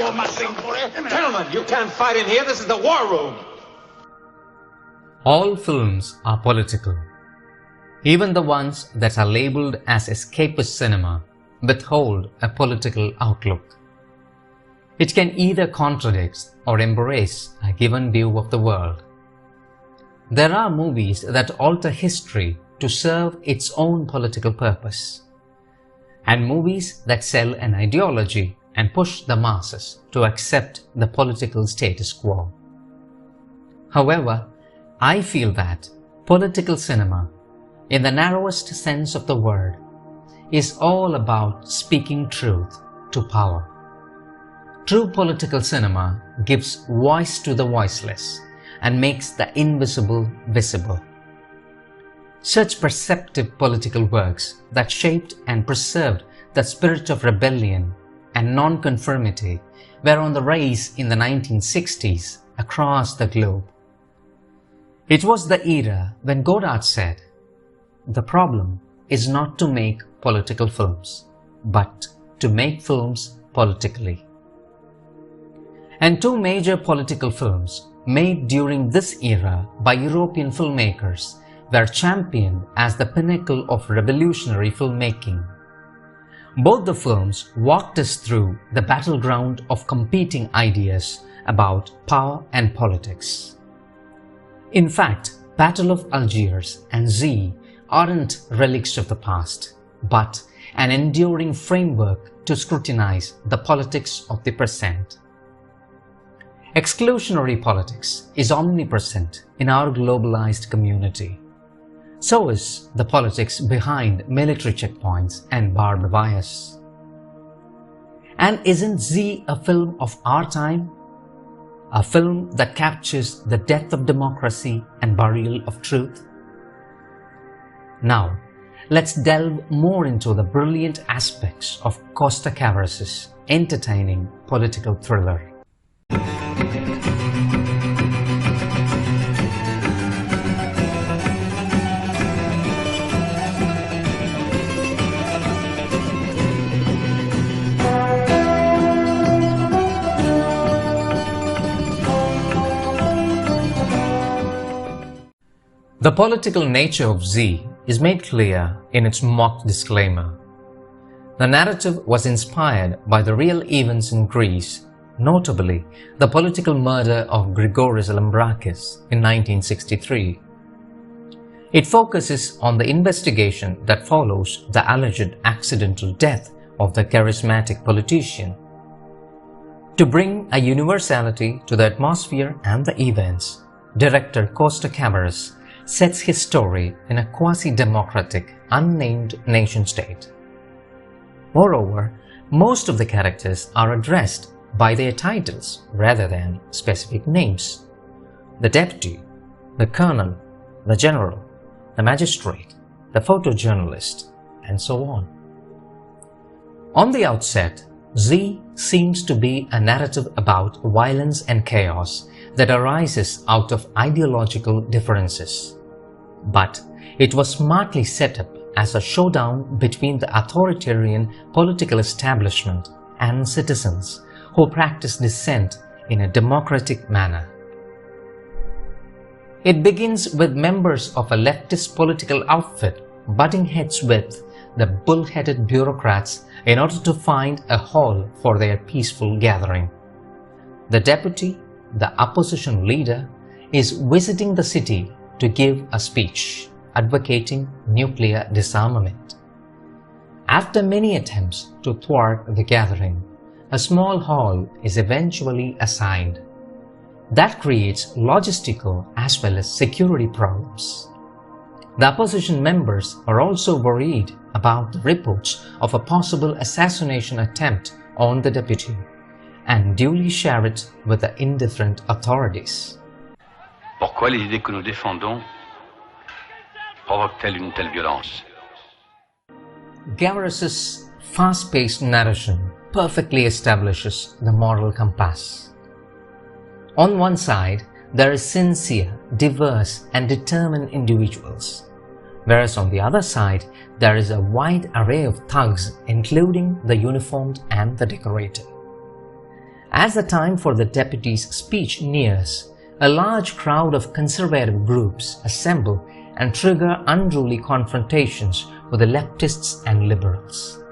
Gentlemen, you can't fight in here. This is the war room. All films are political. Even the ones that are labeled as escapist cinema withhold a political outlook. It can either contradict or embrace a given view of the world. There are movies that alter history to serve its own political purpose, and movies that sell an ideology and push the masses to accept the political status quo. However, I feel that political cinema, in the narrowest sense of the word, is all about speaking truth to power. True political cinema gives voice to the voiceless and makes the invisible visible. Such perceptive political works that shaped and preserved the spirit of rebellion and non-conformity were on the rise in the 1960s across the globe. It was the era when Godard said, "The problem is not to make political films, but to make films politically." And two major political films made during this era by European filmmakers were championed as the pinnacle of revolutionary filmmaking. Both the films walked us through the battleground of competing ideas about power and politics. In fact, Battle of Algiers and Z aren't relics of the past, but an enduring framework to scrutinize the politics of the present. Exclusionary politics is omnipresent in our globalized community. So is the politics behind military checkpoints and barbed wires. And isn't Z a film of our time? A film that captures the death of democracy and burial of truth? Now, let's delve more into the brilliant aspects of Costa-Gavras' entertaining political thriller. The political nature of Z is made clear in its mock disclaimer. The narrative was inspired by the real events in Greece, notably the political murder of Grigoris Lambrakis in 1963. It focuses on the investigation that follows the alleged accidental death of the charismatic politician. To bring a universality to the atmosphere and the events, director Costa-Gavras sets his story in a quasi-democratic, unnamed nation-state. Moreover, most of the characters are addressed by their titles rather than specific names. The deputy, the colonel, the general, the magistrate, the photojournalist, and so on. On the outset, Z seems to be a narrative about violence and chaos that arises out of ideological differences. But it was smartly set up as a showdown between the authoritarian political establishment and citizens who practice dissent in a democratic manner. It begins with members of a leftist political outfit butting heads with the bull-headed bureaucrats in order to find a hall for their peaceful gathering. The deputy, the opposition leader, is visiting the city to give a speech advocating nuclear disarmament. After many attempts to thwart the gathering, a small hall is eventually assigned. That creates logistical as well as security problems. The opposition members are also worried about the reports of a possible assassination attempt on the deputy and duly share it with the indifferent authorities. Pourquoi les idées que nous défendons provoquent-elles une telle violence? Gavras' fast-paced narration perfectly establishes the moral compass. On one side, there is sincere, diverse and determined individuals, whereas on the other side, there is a wide array of thugs including the uniformed and the decorated. As the time for the deputy's speech nears, a large crowd of conservative groups assemble and trigger unruly confrontations with the leftists and liberals.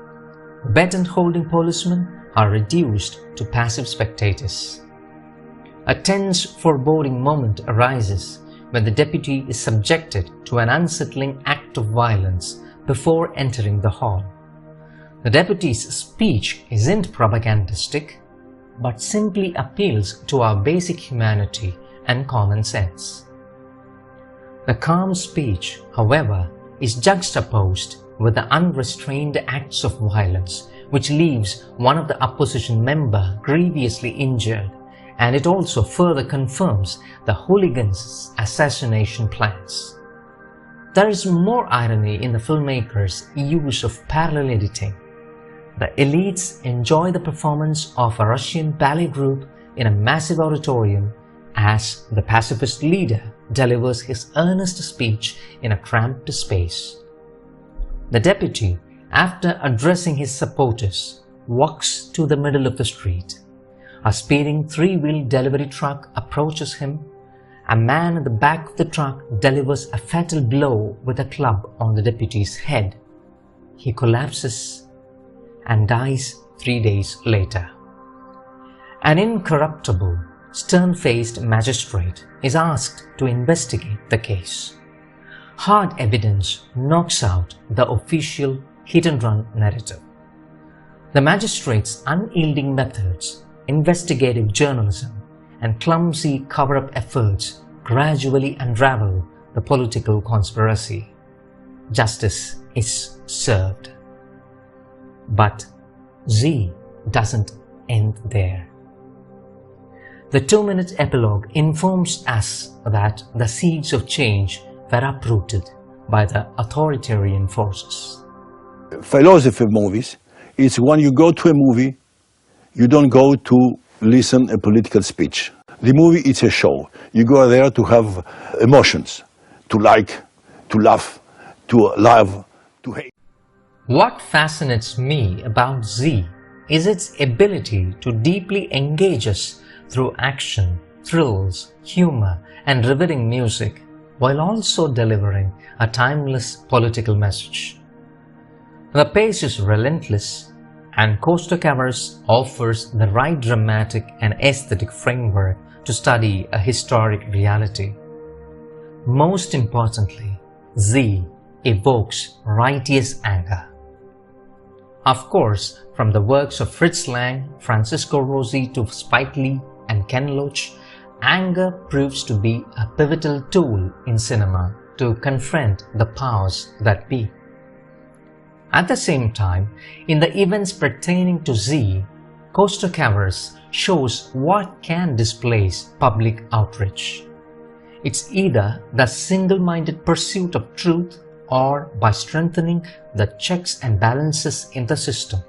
Baton-holding policemen are reduced to passive spectators. A tense, foreboding moment arises when the deputy is subjected to an unsettling act of violence before entering the hall. The deputy's speech isn't propagandistic, but simply appeals to our basic humanity and common sense. The calm speech, however, is juxtaposed with the unrestrained acts of violence, which leaves one of the opposition member grievously injured, and it also further confirms the hooligans' assassination plans. There is more irony in the filmmaker's use of parallel editing. The elites enjoy the performance of a Russian ballet group in a massive auditorium as the pacifist leader delivers his earnest speech in a cramped space. The deputy, after addressing his supporters, walks to the middle of the street. A speeding three-wheel delivery truck approaches him. A man at the back of the truck delivers a fatal blow with a club on the deputy's head. He collapses and dies 3 days later. An incorruptible, stern-faced magistrate is asked to investigate the case. Hard evidence knocks out the official hit-and-run narrative. The magistrate's unyielding methods, investigative journalism, and clumsy cover-up efforts gradually unravel the political conspiracy. Justice is served. But Z doesn't end there. The 2-minute epilogue informs us that the seeds of change were uprooted by the authoritarian forces. Philosophy of movies is when you go to a movie, you don't go to listen a political speech. The movie is a show. You go there to have emotions, to like, to laugh, to love, to hate. What fascinates me about Z is its ability to deeply engage us through action, thrills, humor, and riveting music, while also delivering a timeless political message. The pace is relentless, and Costa-Gavras offers the right dramatic and aesthetic framework to study a historic reality. Most importantly, Z evokes righteous anger. Of course, from the works of Fritz Lang, Francisco Rosi to Spike Lee and Ken Loach, anger proves to be a pivotal tool in cinema to confront the powers that be. At the same time, in the events pertaining to Z, Costa-Gavras shows what can displace public outrage. It's either the single-minded pursuit of truth or by strengthening the checks and balances in the system.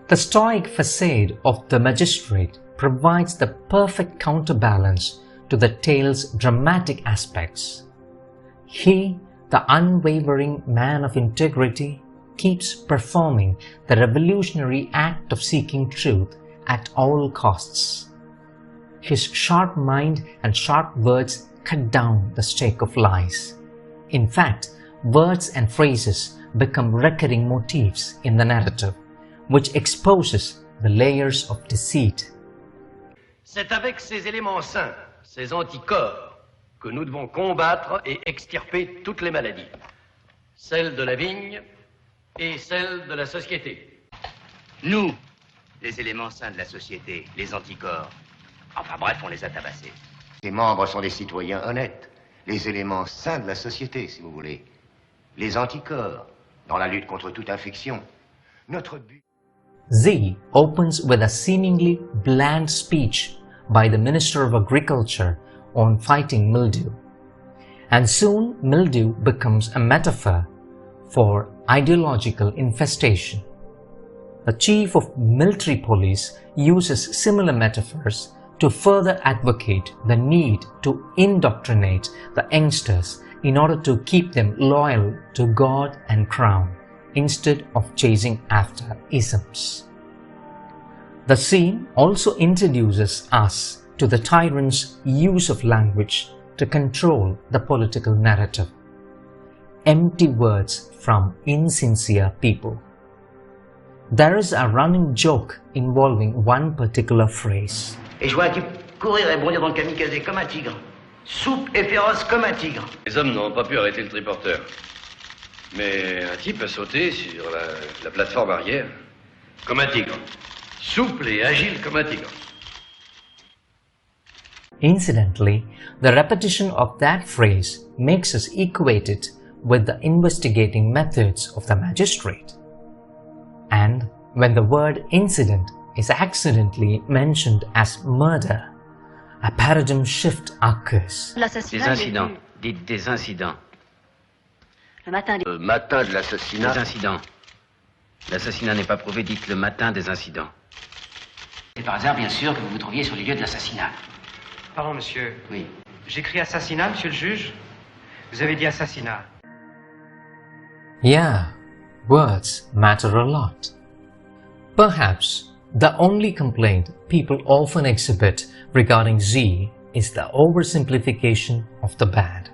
The stoic facade of the magistrate provides the perfect counterbalance to the tale's dramatic aspects. He, the unwavering man of integrity, keeps performing the revolutionary act of seeking truth at all costs. His sharp mind and sharp words cut down the stake of lies. In fact, words and phrases become recurring motifs in the narrative, which exposes the layers of deceit. C'est avec ces éléments sains, ces anticorps, que nous devons combattre et extirper toutes les maladies, celles de la vigne et celles de la société. Nous, les éléments sains de la société, les anticorps, enfin bref, on les a tabassés. Ces membres sont des citoyens honnêtes, les éléments sains de la société, si vous voulez, les anticorps, dans la lutte contre toute infection. Notre but... Z opens with a seemingly bland speech by the Minister of Agriculture on fighting mildew. And soon mildew becomes a metaphor for ideological infestation. The chief of military police uses similar metaphors to further advocate the need to indoctrinate the youngsters in order to keep them loyal to God and crown, instead of chasing after isms. The scene also introduces us to the tyrant's use of language to control the political narrative. Empty words from insincere people. There is a running joke involving one particular phrase. Et je vois un type courir et bondir dans le kamikaze comme un tigre. Souple et féroce comme un tigre. Les hommes n'ont pas pu arrêter le triporteur. Mais un type a sauté sur la plateforme arrière comme un tigre. Souple et agile comme un tigre. Incidentally, the repetition of that phrase makes us equate it with the investigating methods of the magistrate. And when the word incident is accidentally mentioned as murder, a paradigm shift occurs. Des incidents. Dites des incidents. Le matin de l'assassinat. Des incidents. L'assassinat n'est pas prouvé, dites le matin des incidents. C'est par hasard, bien sûr, que vous vous trouviez sur les lieux de l'assassinat. Pardon, monsieur. Oui. J'écris assassinat, monsieur le juge. Vous avez dit assassinat. Yeah, words matter a lot. Perhaps the only complaint people often exhibit regarding Z is the oversimplification of the bad.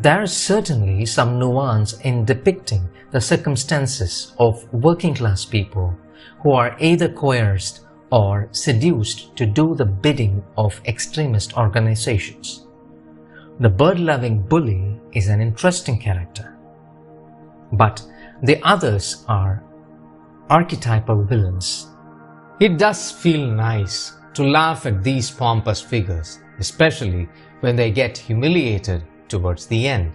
There is certainly some nuance in depicting the circumstances of working class people who are either coerced or seduced to do the bidding of extremist organizations. The bird-loving bully is an interesting character, but the others are archetypal villains. It does feel nice to laugh at these pompous figures, especially when they get humiliated towards the end.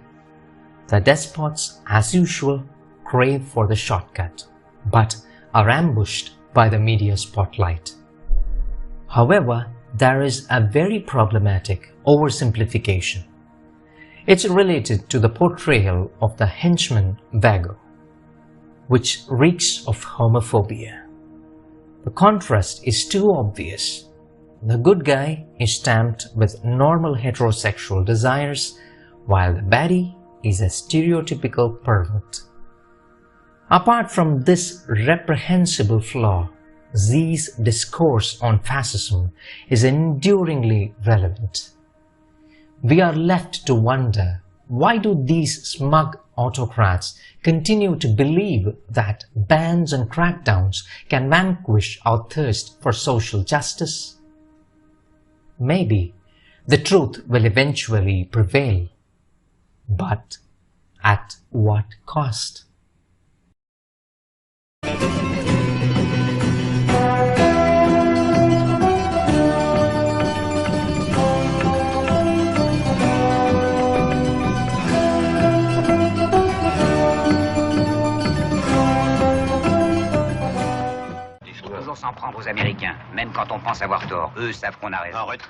The despots, as usual, crave for the shortcut, but are ambushed by the media spotlight. However, there is a very problematic oversimplification. It's related to the portrayal of the henchman Vago, which reeks of homophobia. The contrast is too obvious. The good guy is stamped with normal heterosexual desires, while the baddie is a stereotypical pervert. Apart from this reprehensible flaw, Z's discourse on fascism is enduringly relevant. We are left to wonder, why do these smug autocrats continue to believe that bans and crackdowns can vanquish our thirst for social justice? Maybe the truth will eventually prevail, but at what cost? Toujours s'en prendre aux Américains, même quand on pense avoir tort. Eux savent qu'on a raison. Arrête.